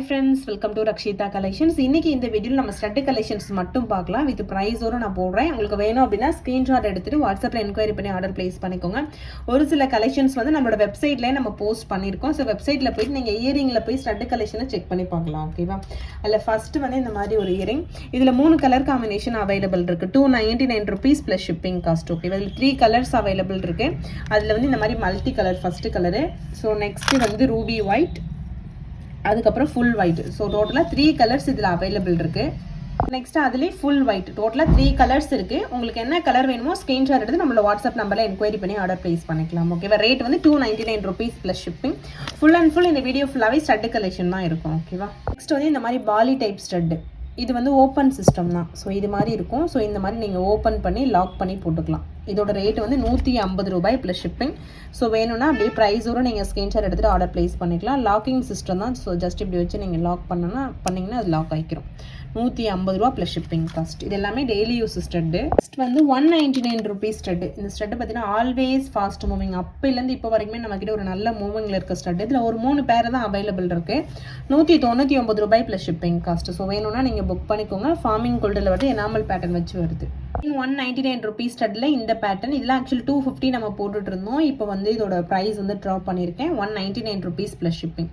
Friends, welcome to Rakshitha collections. இன்னைக்கு இந்த வீடியோவில் நம்ம ஸ்டட் கலெக்ஷன்ஸ் மட்டும் பார்க்கலாம். வித் ப்ரைஸோடு நான் போடுறேன். உங்களுக்கு வேணும் அப்படின்னா ஸ்க்ரீன்ஷாட் எடுத்துட்டு வாட்ஸ்அப்பில் என்கொயரி பண்ணி ஆர்டர் பிளேஸ் பண்ணிக்கோங்க. ஒரு சில கலெக்ஷன்ஸ் வந்து நம்மளோட வெப்சைட்லேயே நம்ம போஸ்ட் பண்ணியிருக்கோம். ஸோ வெப்சைட்டில் போயிட்டு நீங்கள் இயரிங்கில் போய் ஸ்டட் கலெக்ஷனை செக் பண்ணி பார்க்கலாம். ஓகேவா? அதில் ஃபஸ்ட்டு வந்து இந்த மாதிரி ஒரு இயரிங். இதில் 3 கலர் காம்பினேஷன் அவைலபிள் இருக்குது. 299 rupees ப்ளஸ் ஷிப்பிங் காஸ்ட். ஓகேவா? இதில் 3 கலர்ஸ் அவைலபிள் இருக்குது. அதில் வந்து இந்த மாதிரி multi colour first colour. So next வந்து ரூபி ஒயிட், அதுக்கப்புறம் ஃபுல் ஒயிட். ஸோ டோட்டலாக 3 கலர்ஸ் இதில் அவைலபிள் இருக்குது. நெக்ஸ்ட் அதுலேயே ஃபுல் ஒயிட். டோட்டலாக 3 கலர்ஸ் இருக்குது. உங்களுக்கு என்ன கலர் வேணுமோ ஸ்க்ரீன்ஷாட் எடுத்து நம்மளோட வாட்ஸ்அப் நம்பரில் என்கொயரி பண்ணி ஆர்டர் ப்ளேஸ் பண்ணிக்கலாம். ஓகேவா? ரேட் வந்து 299 rupees plus shipping. Full and full இந்த வீடியோ ஃபுல்லாகவே ஸ்டட் கலெக்ஷன் தான் இருக்கும். ஓகேவா? நெக்ஸ்ட் வந்து இந்த மாதிரி பாலி டைப் ஸ்டட்டு. இது வந்து ஓப்பன் சிஸ்டம் தான். ஸோ இது மாதிரி இருக்கும். ஸோ இந்த மாதிரி நீங்கள் ஓப்பன் பண்ணி லாக் பண்ணி போட்டுக்கலாம். இதோட ரேட் வந்து 150 ரூபாய் ப்ளஸ் ஷிப்பிங். ஸோ வேணும்னா அப்படியே ப்ரைஸோடு நீங்கள் ஸ்க்ரீன்ஷாட் எடுத்துகிட்டு ஆர்டர் ப்ளேஸ் பண்ணிக்கலாம். லாக்கிங் சிஸ்டம் தான். ஸோ ஜஸ்ட் இப்படி வச்சு நீங்கள் லாக் பண்ணிங்கன்னா அது லாக் ஆகிக்கிறோம். 150 ரூபா ப்ளஸ் ஷிப்பிங் காஸ்ட். இது எல்லாமே டெய்லி யூஸ் ஸ்டட்டு. நெக்ஸ்ட் வந்து 199 rupees ஸ்டட்டு. இந்த ஸ்டட்டு பார்த்தீங்கன்னா ஆல்வேஸ் ஃபாஸ்ட் மூவிங். அப்போலேருந்து இப்போ வரைக்குமே நம்மக்கிட்ட ஒரு நல்ல மூவிங்கில் இருக்க ஸ்டட்டு. இதில் ஒரு 3 பேர் தான் அவைலபிள் இருக்குது. 199 ரூபாய் ப்ளஸ் ஷிப்பிங் காஸ்ட். ஸோ வேணும்னா நீங்கள் புக் பண்ணிக்கோங்க. ஃபார்மிங் கோல்டில் வந்து எனாமல் பேட்டர்ன் வச்சு வருது. 199 rupees ஸ்டட்டில் இந்த பேட்டர்ன். இதெல்லாம் ஆக்சுவலி 250 நம்ம போட்டுட்டு இருந்தோம். இப்போ வந்து இதோட ப்ரைஸ் வந்து ட்ராப் பண்ணியிருக்கேன். 199 rupees plus shipping.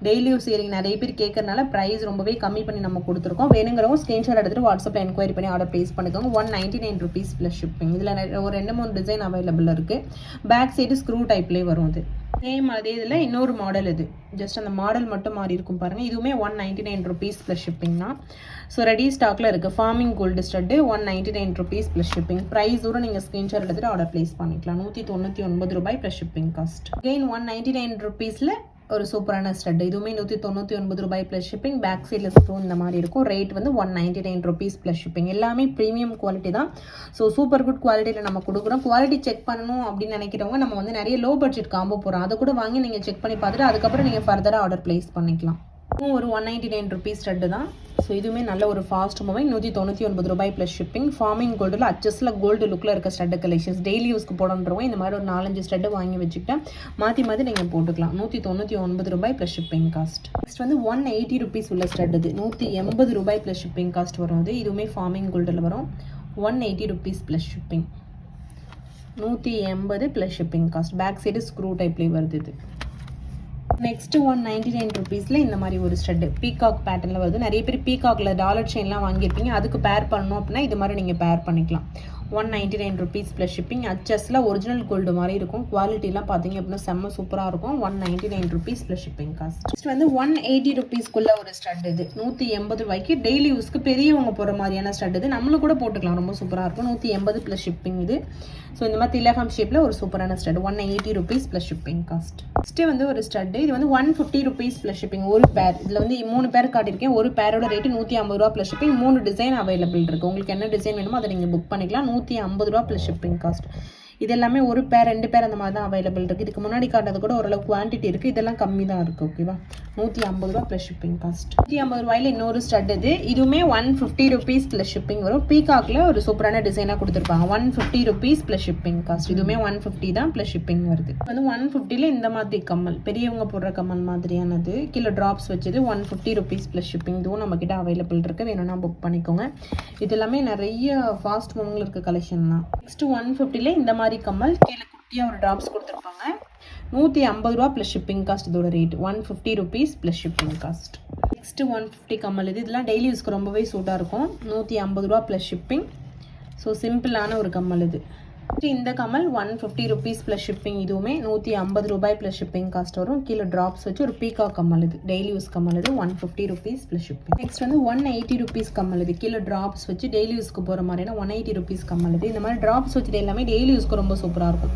Daily use earring நிறைய பேர் கேட்கறதுனால ப்ரைஸ் ரொம்பவே கம்மி பண்ணி நம்ம கொடுத்துருக்கோம். வேணுங்கிறவங்க ஸ்க்ரீன்ஷாட் எடுத்துகிட்டு வாட்ஸ்அப்பில் என்கொயரி பண்ணி ஆர்டர் ப்ளேஸ் பண்ணிக்கோங்க. 199 rupees ப்ளஸ் ஷிப்பிங். இதில் ஒரு 2-3 டிசைன் அவைலபிள் இருக்குது. பேக் சைடு ஸ்க்ரூ டைப்லேயே வரும். இது சேம் அதே இதில் இன்னொரு மாடல். இது ஜஸ்ட் அந்த மாடல் மட்டும் மாறி இருக்கும் பாருங்கள். இதுவுமே 199 rupees ப்ளஸ் ஷிப்பிங் தான். ஸோ ரெடி ஸ்டாக்கில் இருக்குது. Forming gold stud 199 rupees plus shipping. ப்ரைஸோடு நீங்கள் ஸ்க்ரீன்ஷாட் எடுத்துகிட்டு ஆர்டர் ப்ளேஸ் பண்ணிக்கலாம். 199 ரூபாய் ப்ளஸ் ஷிப்பிங் காஸ்ட். அகெயின் 199 rupeesல ஒரு சூப்பரான ஸ்டட். இதுவுமே 199 ரூபாய் ப்ளஸ் ஷிப்பிங். பேக் சைடில் ஸ்க்ரூ இந்த மாதிரி இருக்கும். ரேட் வந்து 199 rupees ப்ளஸ் ஷிப்பிங். எல்லாமே ப்ரீமியம் குவாலிட்டி தான். ஸோ சூப்பர் குட் குவாலிட்டியில் நம்ம கொடுக்குறோம். குவாலிட்டி செக் பண்ணணும் அப்படின்னு நினைக்கிறவங்க நம்ம வந்து நிறைய லோ பட்ஜெட் காம்போ போகிறோம். அதை கூட வாங்கி நீங்கள் செக் பண்ணி பார்த்துட்டு அதுக்கப்புறம் நீங்கள் ஃபர்தராக ஆர்டர் ப்ளேஸ் பண்ணிக்கலாம். ஒரு 199 rupees ஸ்டட்டு தான். ஸோ இதுவுமே நல்ல ஒரு ஃபாஸ்ட் மூவிங். 199 ரூபாய் ப்ளஸ் ஷிப்பிங். ஃபார்மிங் கோல்டில் அச்சஸில் கோல்டு லுக்கில் இருக்க ஸ்டட்டு கலெக்ஷன்ஸ். டெய்லி யூஸ்க்கு போடன்றவங்க இந்த மாதிரி ஒரு 4-5 ஸ்டட்டு வாங்கி வச்சுக்கிட்டா மாற்றி நீங்கள் போட்டுக்கலாம். 199 ரூபாய் ப்ளஸ் ஷிப்பிங் காஸ்ட். நெக்ஸ்ட் வந்து 180 rupees உள்ள ஸ்டட். இது 180 ரூபாய் ப்ளஸ் ஷிப்பிங் காஸ்ட் வரும். இதுவுமே ஃபார்மிங் கோல்டில் வரும். 180 rupees plus shipping. 180 plus shipping cost. Back side screw டைப்லேயே வருது. இது நெக்ஸ்ட் 199 rupeesல இந்த மாதிரி ஒரு ஸ்டட்டு பீகாக் பேட்டர்னில் வருது. நிறைய பேர் பீகாக்ல டாலர் செயின்லாம் வாங்கியிருப்பீங்க. அதுக்கு பேர் பண்ணணும் அப்படின்னா இது மாதிரி நீங்கள் பேர் பண்ணிக்கலாம். 199 rupees ப்ளஸ் ஷிப்பிங். அச்சஸில் ஒரிஜினல் கோல்டு மாதிரி இருக்கும். குவாலிட்டிலாம் பார்த்தீங்க அப்படின்னா செம்ம சூப்பராக இருக்கும். 199 rupees plus shipping cost. Next வந்து 180 rupeesக்குள்ள ஒரு ஸ்டட். இது 180 ரூபாய்க்கு டெய்லி யூஸ்க்கு பெரியவங்க போகிற மாதிரியான ஸ்டட். இது நம்மளும் கூட போட்டுக்கலாம். ரொம்ப சூப்பராக இருக்கும். 180 ப்ளஸ் ஷிப்பிங். இது ஸோ இந்த மாதிரி திலகம் ஷேப்பில் ஒரு சூப்பரான stud. 180 rupees plus shipping cost. Next வந்து ஒரு ஸ்டட். இது வந்து 150 rupees ப்ளஸ் ஷிப்பிங். ஒரு பேர். இதில் வந்து 3 பேர் காட்டியிருக்கேன். ஒரு பேரோட ரேட்டு 150 ரூபா ப்ளஸ் ஷிப்பிங். 3 டிசைன் அவைலபிள் இருக்குது. உங்களுக்கு என்ன டிசைன் வேணுமோ அதை நீங்கள் புக் பண்ணிக்கலாம். 150 ரூபா ப்ளஸ் ஷிப்பிங் காஸ்ட். இது எல்லாமே ஒரு பேர் 2 பேர் அந்த மாதிரி தான் அவைலபிள் இருக்குது. இதுக்கு முன்னாடி காட்டுறது கூட ஓரளவு குவான்டிட்டி இருக்குது. இதெல்லாம் கம்மி தான் இருக்குது. ஓகேவா? 150 ரூபா ப்ளஸ் ஷிப்பிங் காஸ்ட். 150 ரூபாயில் இன்னொரு ஸ்டட். இதுவுமே 150 rupees ப்ளஸ் ஷிப்பிங் வரும். பீகாக்கில் ஒரு சூப்பரான டிசைனாக கொடுத்துருப்பாங்க. 150 rupees ப்ளஸ் ஷிப்பிங் காஸ்ட். இதுவுமே 150 தான் ப்ளஸ் ஷிப்பிங் வருது. வந்து 150ல இந்த மாதிரி கம்மல், பெரியவங்க போடுற கம்மல் மாதிரியானது, கீழே ட்ராப்ஸ் வச்சது 150 rupees ப்ளஸ் ஷிப்பிங். இதுவும் நம்மக்கிட்ட அவைலபிள் இருக்குது. வேணும்னா புக் பண்ணிக்கோங்க. இது எல்லாமே நிறைய ஃபாஸ்ட் மூவிங்கில் இருக்க கலெக்ஷன் தான். நெக்ஸ்ட் 150ல இந்த மாதிரி கம்மல், கீழே குட்டியாக ஒரு ட்ராப்ஸ் கொடுத்துருப்பாங்க. 150 ரூபா ப்ளஸ் ஷிப்பிங் காஸ்ட். இதோட rate 150 rupees plus shipping cost. Next 150 கம்மல். இதெல்லாம் டெய்லி யூஸ்க்கு ரொம்பவே சூட்டாக இருக்கும். 150 ரூபா ப்ளஸ் ஷிப்பிங். ஸோ சிம்பிளான ஒரு கம்மல். இது இந்த கம்மல் 150 rupees ப்ளஸ் ஷிப்பிங். இதுவுமே 150 ரூபாய் ப்ளஸ் ஷிப்பிங் காஸ்ட் வரும். கீழே ட்ராப்ஸ் வச்சு ஒரு பீகாக் கம்மல். இது டெய்லி யூஸ் கம்மல். இது 150 rupees ப்ளஸ் ஷிப்பிங். நெக்ஸ்ட் வந்து 180 rupees கம்மல். இது கீழே ட்ராப்ஸ் வச்சு டெய்லி யூஸ்க்கு போகிற மாதிரினா 180 rupees கம்மல். இது இந்த மாதிரி ட்ராப்ஸ் வச்சு எல்லாமே டெய்லி யூஸ்க்கு ரொம்ப சூப்பராக இருக்கும்.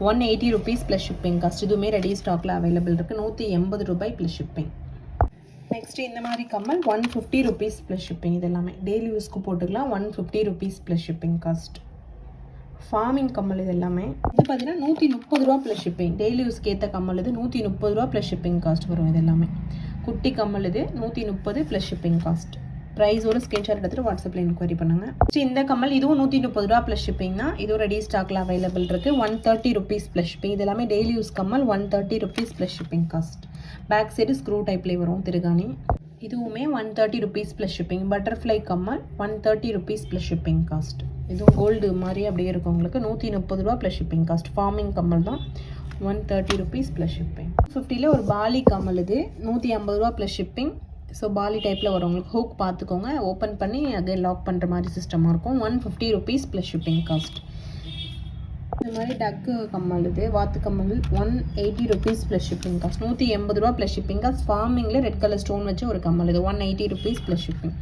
180 rupees ப்ளஸ் ஷிப்பிங் காஸ்ட். இதுவுமே ரெடி ஸ்டாக்கில் அவைலபிள் இருக்குது. 180 ரூபாய் ப்ளஸ் ஷிப்பிங். நெக்ஸ்ட் இந்த மாதிரி கம்மல் 150 rupees ப்ளஸ் ஷிப்பிங். இது எல்லாமே டெய்லி யூஸ்க்கு போட்டுக்கலாம். 150 rupees ப்ளஸ் ஷிப்பிங் காஸ்ட். ஃபார்மிங் கம்மல். இது எல்லாமே இது பார்த்தீங்கன்னா 130 ரூபா ப்ளஸ் ஷிப்பிங். டெய்லி யூஸ்க்கு ஏற்ற கம்மல். இது 130 ரூபா ப்ளஸ் ஷிப்பிங் காஸ்ட் வரும். இது எல்லாமே குட்டி கம்மல். இது 130 ப்ளஸ் ஷிப்பிங் காஸ்ட். ப்ரைஸோட ஸ்க்ரீன்ஷாட் எடுத்துகிட்டு வாட்ஸ்அப்பில் என்கொயரி பண்ணுங்கள். இந்த கம்மல் இதுவும் 130 ரூபா ப்ளஸ் ஷிப்பிங் தான். இதுவும் ரெடி ஸ்டாக்கில் அவைலபிள் இருக்குது. 130 rupees ப்ளஸ் ஷிப்பிங். இது எல்லாமே டெய்லி யூஸ் கம்மல். 130 rupees plus shipping cost. Back side screw டைப்லேயே வரும் திருகாணி. இதுவுமே 130 ருபீஸ் ப்ளஸ் ஷிப்பிங். பட்டர்ஃப்ளை கம்மல் 130 ருபீஸ் ப்ளஸ் ஷிப்பிங் காஸ்ட். இதுவும் கோல்டு மாதிரி அப்படியே இருக்கும் உங்களுக்கு. 130 ரூபா ப்ளஸ் ஷிப்பிங் காஸ்ட். ஃபார்மிங் கம்மல் தான். 130 ருபீஸ் ப்ளஸ் ஷிப்பிங். 50ல் ஒரு பாலி கம்மல் இது 150 ரூபா ப்ளஸ் ஷிப்பிங். ஸோ பாலி டைப்பில் வரும் உங்களுக்கு. ஹூக் பார்த்துக்கோங்க, ஓப்பன் பண்ணி அகைன் லாக் பண்ணுற மாதிரி சிஸ்டமாக இருக்கும். 150 ருபீஸ் ப்ளஸ் ஷிப்பிங் காஸ்ட். இந்த மாதிரி டக்கு கம்மல் இது வாத்து கம்மல் 180 ருபீஸ் ப்ளஸ் ஷிப்பிங் காஸ்ட். 180 ரூபா ப்ளஸ் ஷிப்பிங் காஸ்ட். ஃபார்மிங்கில் ரெட் கலர் ஸ்டோன் வச்சு ஒரு கம்மல் இது 180 ருபீஸ் ப்ளஸ் ஷிப்பிங்.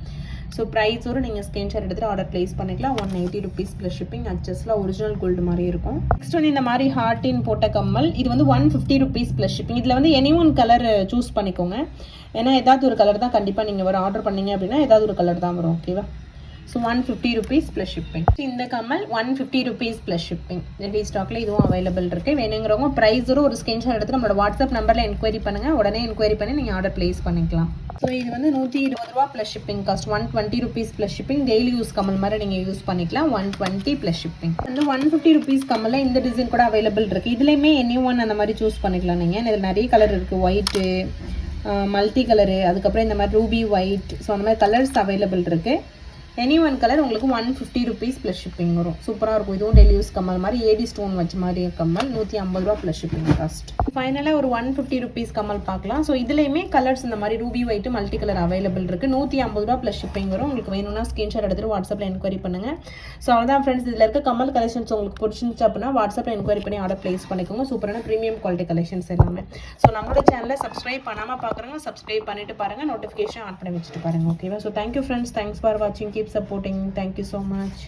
ஸோ ப்ரைஸோடு நீங்கள் ஸ்க்ரீன்ஷாட் எடுத்துகிட்டு ஆர்டர் ப்ளேஸ் பண்ணிக்கலாம். 180 ருபீஸ் ப்ளஸ் ஷிப்பிங். அச்சஸில் ஒரிஜினல் கோல்டு மாதிரி இருக்கும். நெக்ஸ்ட் வந்து இந்த மாதிரி ஹார்டின் போட்ட கம்மல் இது வந்து 150 ருபீஸ் ப்ளஸ் ஷிப்பிங். இதில் வந்து எனி ஒன் கலர் சூஸ் பண்ணிக்கோங்க. ஏன்னா ஏதாவது ஒரு கலர் தான் கண்டிப்பாக நீங்கள் வர ஆர்டர் பண்ணீங்க அப்படின்னா ஏதாவது ஒரு கலர் தான் வரும். ஓகேவா? So 150 rupees plus shipping. இந்த கம்மல் 150 ருபீஸ் ப்ளஸ் ஷிப்பிங். ரெடி ஸ்டாக்ல இதுவும் அவைலபிள் இருக்குது. வேணுங்கிறவங்க ப்ரைஸோட ஒரு ஸ்க்ரீன்ஷாட் எடுத்து நம்மளோட வாட்ஸ்அப் நம்பரில் என்கொயரி பண்ணுங்கள். உடனே என்கொயரி பண்ணி நீங்கள் ஆர்டர் ப்ளேஸ் பண்ணிக்கலாம். ஸோ இது வந்து 120 ரூபா plus shipping cost. 120 rupees plus shipping. Daily use கம்மல் மாதிரி நீங்கள் யூஸ் பண்ணிக்கலாம். 120 ப்ளஸ் ஷிப்பிங். வந்து 150 ருபீஸ் கம்மலில் இந்த டிசைன் கூட அவைலபிள் இருக்குது. இதுலேயுமே எனி ஒன் அந்த மாதிரி சூஸ் பண்ணிக்கலாம் நீங்கள். இதில் நிறைய கலர் இருக்குது. ஒயிட்டு, மல்டி கலரு, அதுக்கப்புறம் இந்த மாதிரி ரூபி ஒயிட். ஸோ அந்த மாதிரி கலர்ஸ் அவைலபிள் இருக்குது. எனி ஒன் கலர் உங்களுக்கு 150 ருபீஸ் ப்ளஸ் ஷிப்பிங் வரும். சூப்பராக இருக்கும். இதுவும் டெய்லி யூஸ் கம்மல் மாதிரி ஏடி ஸ்டோன் வச்ச மாதிரி கம்மல் 150 ரூபா ப்ளஸ் ஷிப்பிங் காஸ்ட். ஃபைனலாக ஒரு 150 ருபீஸ் கம்மல் பார்க்கலாம். ஸோ இதுலேயுமே கலர்ஸ் இந்த மாதிரி Ruby white multi colour available இருக்குது. 150 ரூபா ப்ளஸ் ஷிப்பிங் வரும். உங்களுக்கு வேணும்னா ஸ்க்ரீன்ஷாட் எடுத்துகிட்டு வாட்ஸ்அப்பில் என்கொயரி பண்ணுங்கள். ஸோ அவ்வளோதான் ஃப்ரெண்ட்ஸ். இதில் இருக்க கம்மல் கலெக்ஷன்ஸ் உங்களுக்கு பிடிச்சிருந்துச்சு அப்படின்னா வாட்ஸ்அப்பில் என்கொயரி பண்ணி ஆர்டர் ப்ளேஸ் பண்ணிக்கோங்க. சூப்பரான ப்ரீமியம் குவாலிட்டி கலெக்ஷன்ஸ் எல்லாமே. ஸோ நம்மளோட சேனலை சப்ஸ்கிரைப் பண்ணாமல் பார்க்குறவங்க சப்ஸ்கிரைப் பண்ணிட்டு பாருங்கள். நோட்டிஃபிகேஷன் ஆன் பண்ணி வச்சுட்டு பாருங்கள். ஓகேவா? So thank you friends. Thanks for வாட்சிங். Keep supporting. Thank you so much.